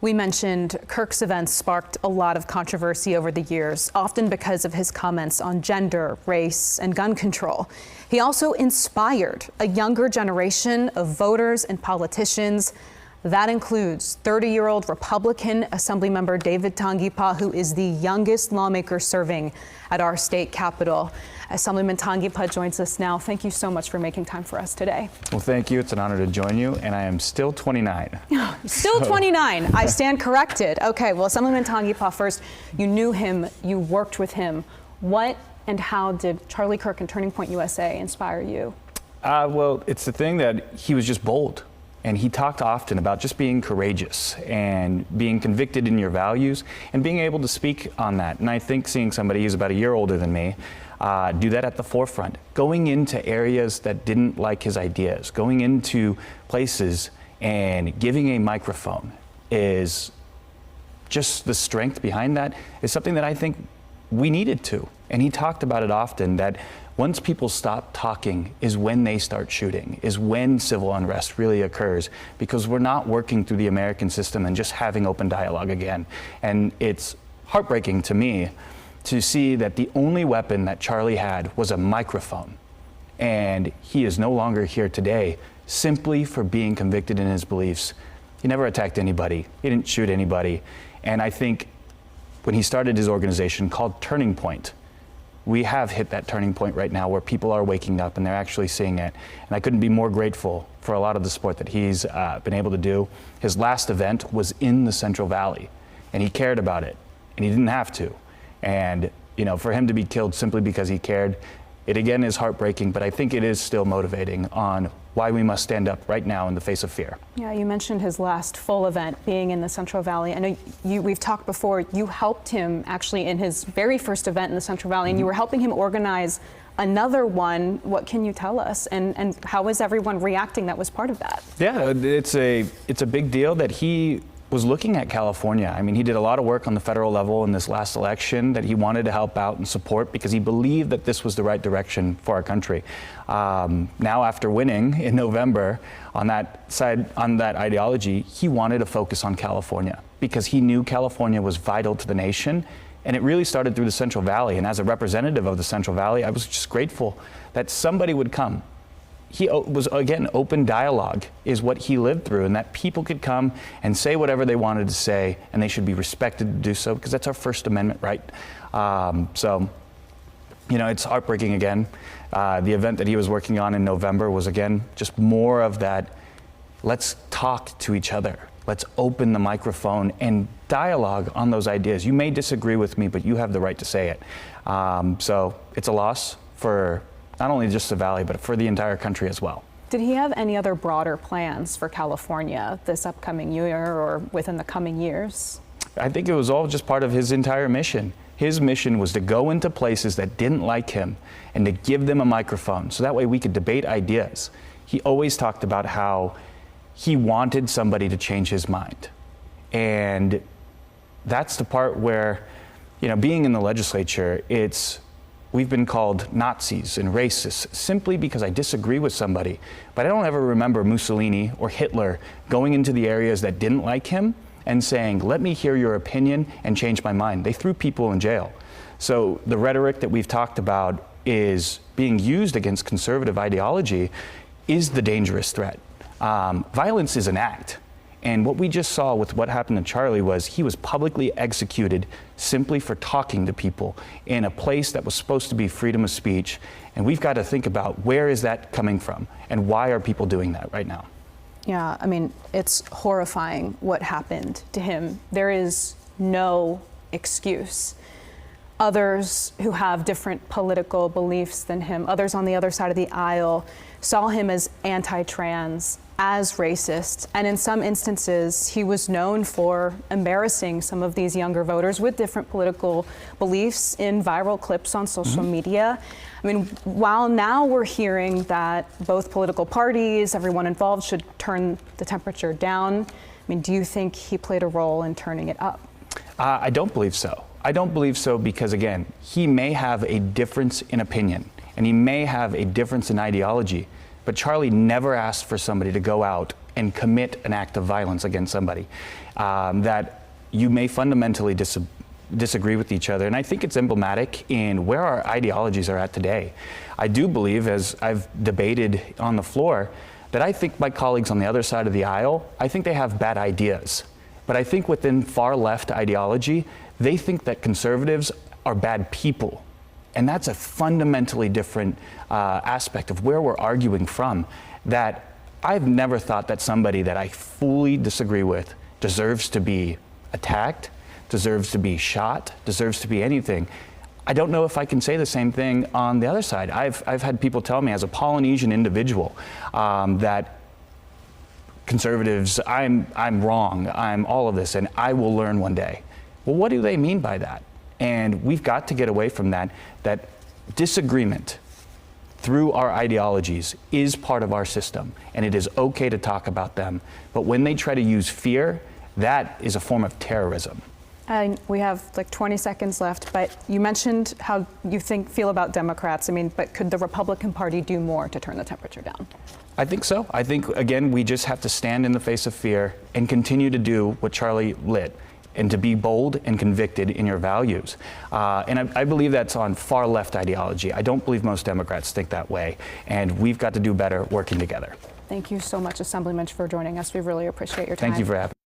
We mentioned Kirk's events sparked a lot of controversy over the years, often because of his comments on gender, race, and gun control. He also inspired a younger generation of voters and politicians. That includes 30-year-old Republican Assemblymember David Tangipa, who is the youngest lawmaker serving at our state capitol. Assemblyman Tangipa joins us now. Thank you so much for making time for us today. Well, thank you. It's an honor to join you, and I am still 29. Still 29. I stand corrected. Okay, well, Assemblyman Tangipa, first, you knew him, you worked with him. What and how did Charlie Kirk and Turning Point USA inspire you? Well, it's the thing that he was just bold. And he talked often about just being courageous and being convicted in your values and being able to speak on that. And I think seeing somebody who's about a year older than me do that at the forefront, going into areas that didn't like his ideas, going into places and giving a microphone is just the strength behind that is something that I think we needed to. And he talked about it often, that once people stop talking is when they start shooting, is when civil unrest really occurs, because we're not working through the American system and just having open dialogue again. And it's heartbreaking to me to see that the only weapon that Charlie had was a microphone. And he is no longer here today simply for being convicted in his beliefs. He never attacked anybody. He didn't shoot anybody. And I think when he started his organization called Turning Point, we have hit that turning point right now where people are waking up and they're actually seeing it. And I couldn't be more grateful for a lot of the support that he's been able to do. His last event was in the Central Valley, and he cared about it, and he didn't have to. And you know, for him to be killed simply because he cared, it again is heartbreaking, but I think it is still motivating on why we must stand up right now in the face of fear. Yeah, you mentioned his last full event being in the Central Valley. I know we've talked before, you helped him actually in his very first event in the Central Valley, and you were helping him organize another one. What can you tell us? And how is everyone reacting that was part of that? Yeah, it's a big deal that he was looking at California. I mean, he did a lot of work on the federal level in this last election that he wanted to help out and support because he believed that this was the right direction for our country. Now, after winning in November on that side, on that ideology, he wanted to focus on California because he knew California was vital to the nation. And it really started through the Central Valley. And as a representative of the Central Valley, I was just grateful that somebody would come. He was, again, open dialogue is what he lived through, and that people could come and say whatever they wanted to say, and they should be respected to do so, because that's our First Amendment right. So, you know, it's heartbreaking again. The event that he was working on in November was, again, just more of that, let's talk to each other. Let's open the microphone and dialogue on those ideas. You may disagree with me, but you have the right to say it. So it's a loss for not only just the Valley, but for the entire country as well. Did he have any other broader plans for California this upcoming year or within the coming years? I think it was all just part of his entire mission. His mission was to go into places that didn't like him and to give them a microphone so that way we could debate ideas. He always talked about how he wanted somebody to change his mind. And that's the part where, you know, being in the legislature, we've been called Nazis and racists simply because I disagree with somebody. But I don't ever remember Mussolini or Hitler going into the areas that didn't like him and saying, let me hear your opinion and change my mind. They threw people in jail. So the rhetoric that we've talked about is being used against conservative ideology is the dangerous threat. Violence is an act. And what we just saw with what happened to Charlie was he was publicly executed simply for talking to people in a place that was supposed to be freedom of speech. And we've got to think about where is that coming from and why are people doing that right now? Yeah, I mean, it's horrifying what happened to him. There is no excuse. Others who have different political beliefs than him, others on the other side of the aisle, saw him as anti-trans, as racist, and in some instances, he was known for embarrassing some of these younger voters with different political beliefs in viral clips on social media. I mean, while now we're hearing that both political parties, everyone involved should turn the temperature down, I mean, do you think he played a role in turning it up? I don't believe so. I don't believe so because, again, he may have a difference in opinion and he may have a difference in ideology, but Charlie never asked for somebody to go out and commit an act of violence against somebody. That you may fundamentally disagree with each other. And I think it's emblematic in where our ideologies are at today. I do believe, as I've debated on the floor, that I think my colleagues on the other side of the aisle, I think they have bad ideas. But I think within far left ideology, they think that conservatives are bad people. And that's a fundamentally different aspect of where we're arguing from. That I've never thought that somebody that I fully disagree with deserves to be attacked, deserves to be shot, deserves to be anything. I don't know if I can say the same thing on the other side. I've had people tell me as a Polynesian individual that conservatives, I'm wrong, I'm all of this, and I will learn one day. Well, what do they mean by that? And we've got to get away from that disagreement through our ideologies is part of our system, and it is okay to talk about them. But when they try to use fear, that is a form of terrorism. And we have like 20 seconds left, but you mentioned how you feel about Democrats. I mean, but could the Republican Party do more to turn the temperature down? I think so. I think, again, we just have to stand in the face of fear and continue to do what Charlie lit, and to be bold and convicted in your values. And I believe that's on far left ideology. I don't believe most Democrats think that way, and we've got to do better working together. Thank you so much, Assemblyman, for joining us. We really appreciate your time. Thank you for having me.